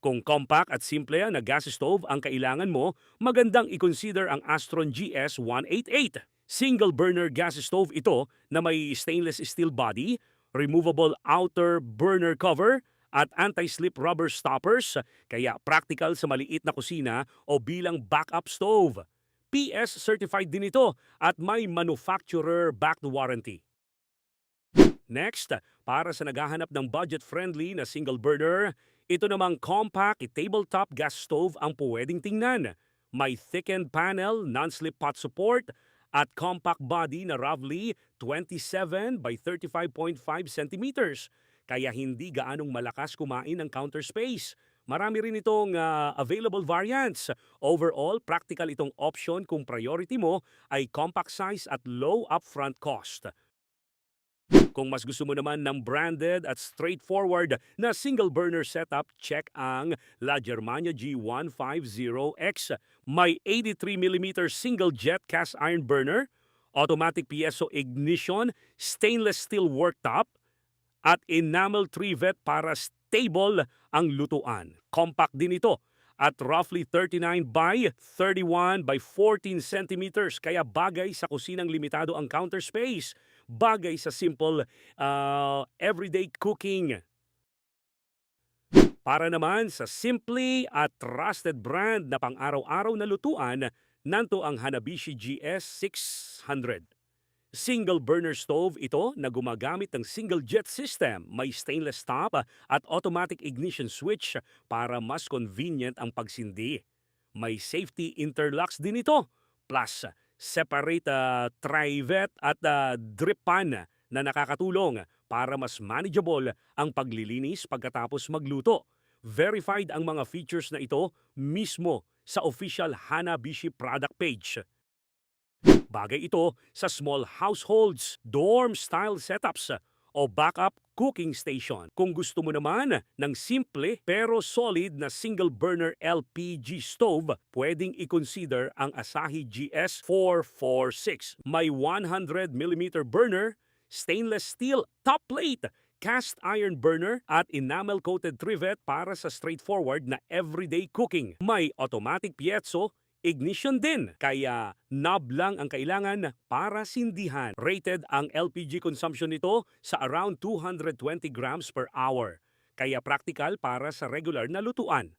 Kung compact at simple na gas stove ang kailangan mo, magandang i-consider ang Astron GS188. Single burner gas stove ito na may stainless steel body, removable outer burner cover, at anti-slip rubber stoppers, kaya practical sa maliit na kusina o bilang backup stove. PS certified din ito at may manufacturer-backed warranty. Next, para sa naghahanap ng budget-friendly na single burner, ito namang compact tabletop gas stove ang pwedeng tingnan. May thickened panel, non-slip pot support, at compact body na roughly 27 by 35.5 centimeters. Kaya hindi gaanong malakas kumain ng counter space. Marami rin itong available variants. Overall, practical itong option kung priority mo ay compact size at low upfront cost. Kung mas gusto mo naman ng branded at straightforward na single burner setup, check ang La Germania G150X. May 83mm single jet cast iron burner, automatic piezo ignition, stainless steel worktop, at enamel trivet para stable ang lutuan. Compact din ito at roughly 39 by 31 by 14 centimeters, kaya bagay sa kusinang limitado ang counter space, bagay sa simple everyday cooking. Para naman sa simple at trusted brand na pang-araw-araw na lutuan, nanto ang Hanabishi GS600. Single burner stove ito na gumagamit ng single jet system, may stainless top at automatic ignition switch para mas convenient ang pagsindi. May safety interlocks din ito, plus separate trivet at drip pan na nakakatulong para mas manageable ang paglilinis pagkatapos magluto. Verified ang mga features na ito mismo sa official Hanabishi product page. Bagay ito sa small households, dorm-style setups, o backup cooking station. Kung gusto mo naman ng simple pero solid na single-burner LPG stove, pwedeng i-consider ang Asahi GS446. May 100mm burner, stainless steel top plate, cast iron burner at enamel-coated trivet para sa straightforward na everyday cooking. May automatic piezo, ignition din, kaya knob lang ang kailangan para sindihan. Rated ang LPG consumption nito sa around 220 grams per hour, kaya practical para sa regular na lutuan.